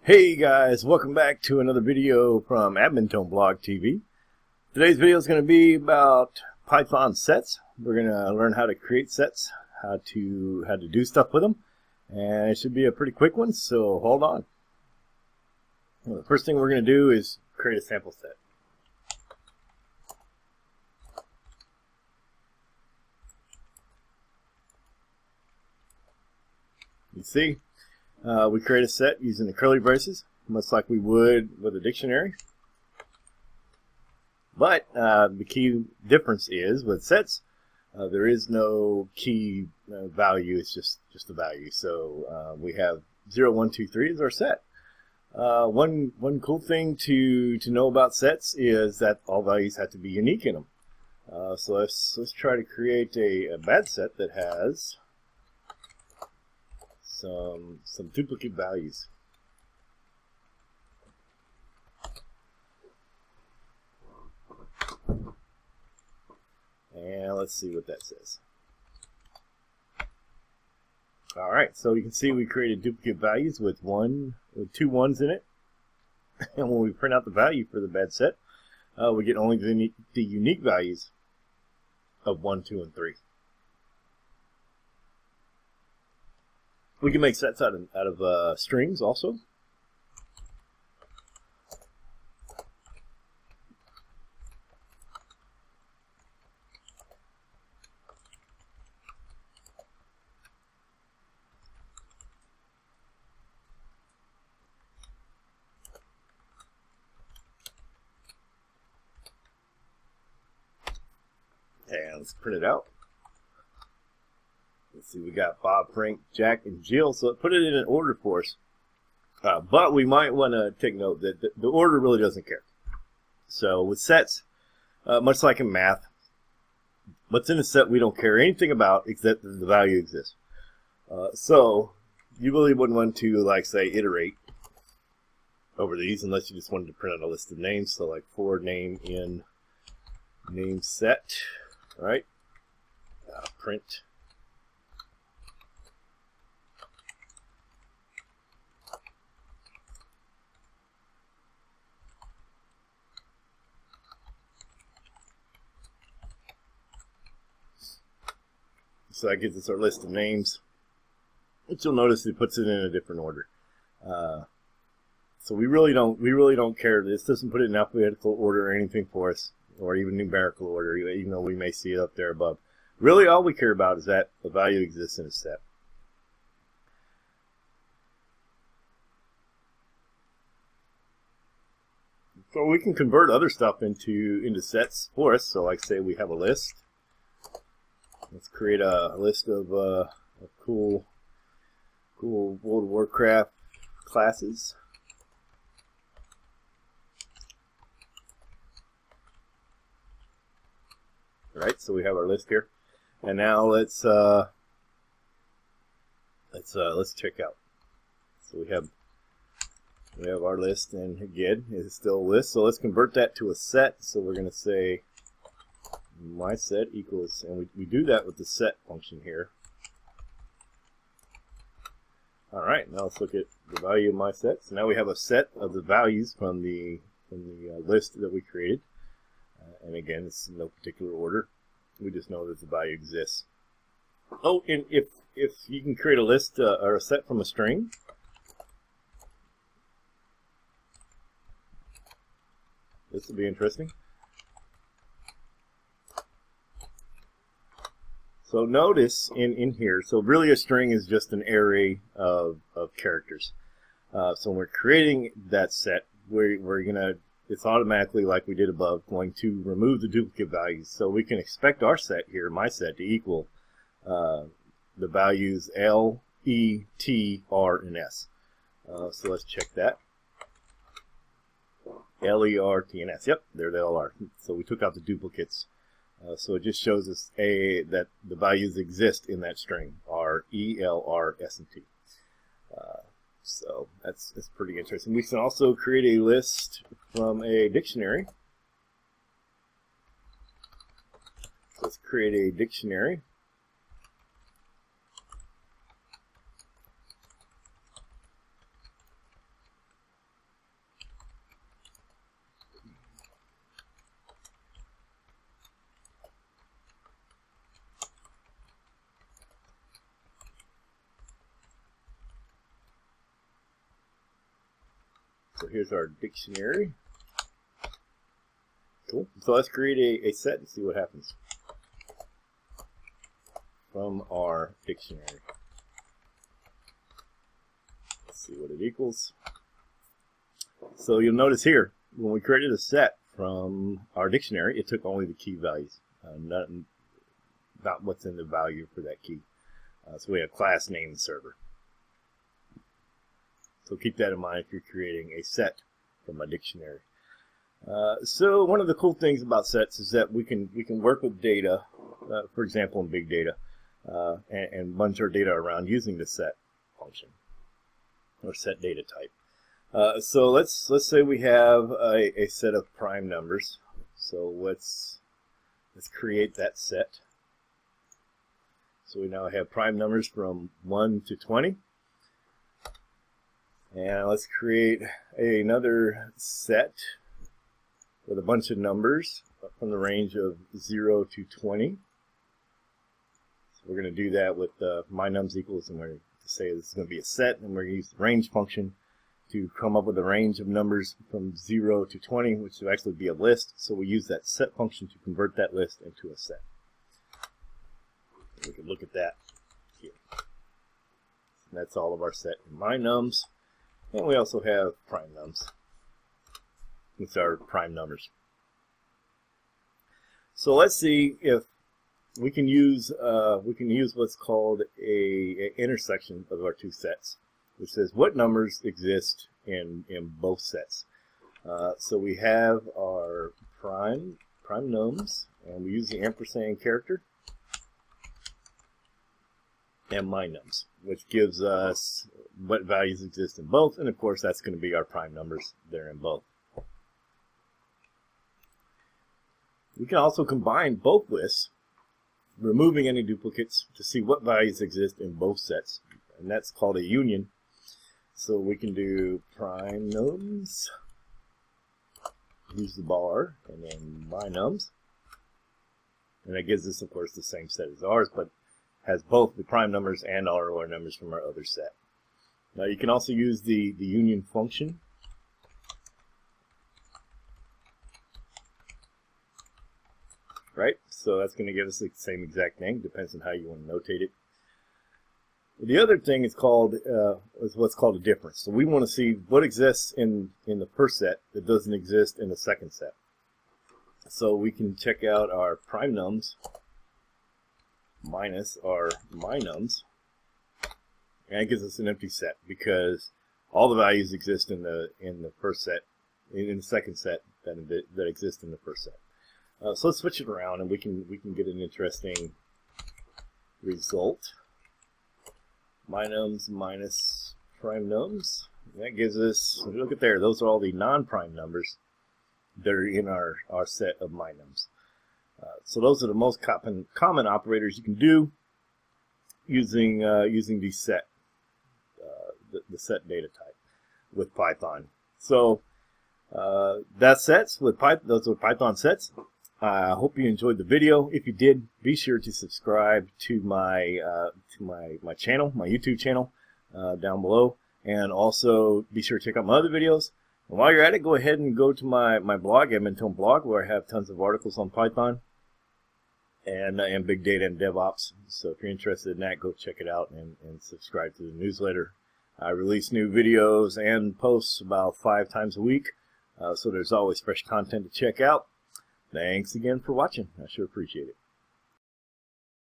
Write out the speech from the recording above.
Hey guys, welcome back to another video from Admin Blog TV. Today's video is going to be about Python sets. We're going to learn how to create sets, how to do stuff with them, and it should be a pretty quick one, so hold on. Well, the first thing we're going to do is create a sample set. You see, we create a set using the curly braces, much like we would with a dictionary. But the key difference is with sets, there is no key value. It's just a value. So we have 0, 1, 2, 3 is our set. One cool thing to know about sets is that all values have to be unique in them. So let's try to create a bad set that has some duplicate values. And let's see what that says. Alright, so you can see we created duplicate values with two ones in it. And when we print out the value for the bad set, we get only the unique values of 1, 2, and 3. We can make sets out of strings also. And let's print it out. Let's see, we got Bob, Frank, Jack, and Jill, so it put it in an order for us. But we might want to take note that the order really doesn't care. So with sets, much like in math, what's in a set we don't care anything about except that the value exists. So you really wouldn't want to, like, say, iterate over these unless you just wanted to print out a list of names. So like for name in name set, right? Print. So that gives us our list of names, which you'll notice it puts it in a different order. So we really don't care. This doesn't put it in alphabetical order or anything for us, or even numerical order, even though we may see it up there above. Really, all we care about is that the value exists in a set. So we can convert other stuff into sets for us. So like, say we have a list. Let's create a list of cool World of Warcraft classes. Right, so we have our list here, and now let's check out. So we have our list, and again, it's still a list. So let's convert that to a set. So we're going to say my set equals, and we do that with the set function here. Alright, now let's look at the value of my set. So now we have a set of the values from the list that we created. And again, it's in no particular order. We just know that the value exists. Oh, and if you can create a list or a set from a string, this will be interesting. So notice in here, so really a string is just an array of characters. So when we're creating that set, we're gonna, it's automatically, like we did above, going to remove the duplicate values. So we can expect our set here, my set, to equal the values L, E, T, R, and S. So let's check that. L, E, R, T, and S. Yep, there they all are. So we took out the duplicates. So it just shows us that the values exist in that string, R, E, L, R, S, and T. So that's pretty interesting. We can also create a list from a dictionary. So let's create a dictionary. So here's our dictionary. Cool. So let's create a set and see what happens from our dictionary. Let's see what it equals. So you'll notice here, when we created a set from our dictionary, it took only the key values, not what's in the value for that key. So we have class name server. So keep that in mind if you're creating a set from a dictionary. So one of the cool things about sets is that we can work with data, for example in big data, and bunch our data around using the set function or set data type. So let's say we have a set of prime numbers. So let's create that set. So we now have prime numbers from 1 to 20. And let's create another set with a bunch of numbers from the range of 0 to 20. So we're going to do that with mynums equals, and we're going to say this is going to be a set, and we're going to use the range function to come up with a range of numbers from 0 to 20, which will actually be a list. So we use that set function to convert that list into a set. We can look at that here. And that's all of our set in mynums. And we also have prime nums. It's our prime numbers. So let's see if we can use what's called a intersection of our two sets, which says what numbers exist in both sets. So we have our prime nums, and we use the ampersand character, and mynums, which gives us what values exist in both, and of course that's going to be our prime numbers there in both. We can also combine both lists, removing any duplicates, to see what values exist in both sets, and that's called a union. So we can do prime nums, use the bar, and then mynums, and that gives us of course the same set as ours, but has both the prime numbers and all our numbers from our other set. Now you can also use the union function. Right? So that's going to give us the same exact thing, depends on how you want to notate it. The other thing is what's called a difference. So we want to see what exists in the first set that doesn't exist in the second set. So we can check out our prime nums minus our mynums, and it gives us an empty set because all the values exist in the first set, in the second set that exist in the first set. So let's switch it around, and we can get an interesting result. Mynums minus prime nums. That gives us, look at there, those are all the non-prime numbers that are in our set of mynums. So those are the most common operators you can do using the set the set data type with Python. So that's sets with Python. Those are Python sets. I hope you enjoyed the video. If you did, be sure to subscribe to my channel, my YouTube channel, down below, and also be sure to check out my other videos. And while you're at it, go ahead and go to my blog, Edmonton blog, where I have tons of articles on Python and big data and DevOps. So if you're interested in that, go check it out and subscribe to the newsletter. I release new videos and posts about 5 times a week, so there's always fresh content to check out. Thanks again for watching. I sure appreciate it.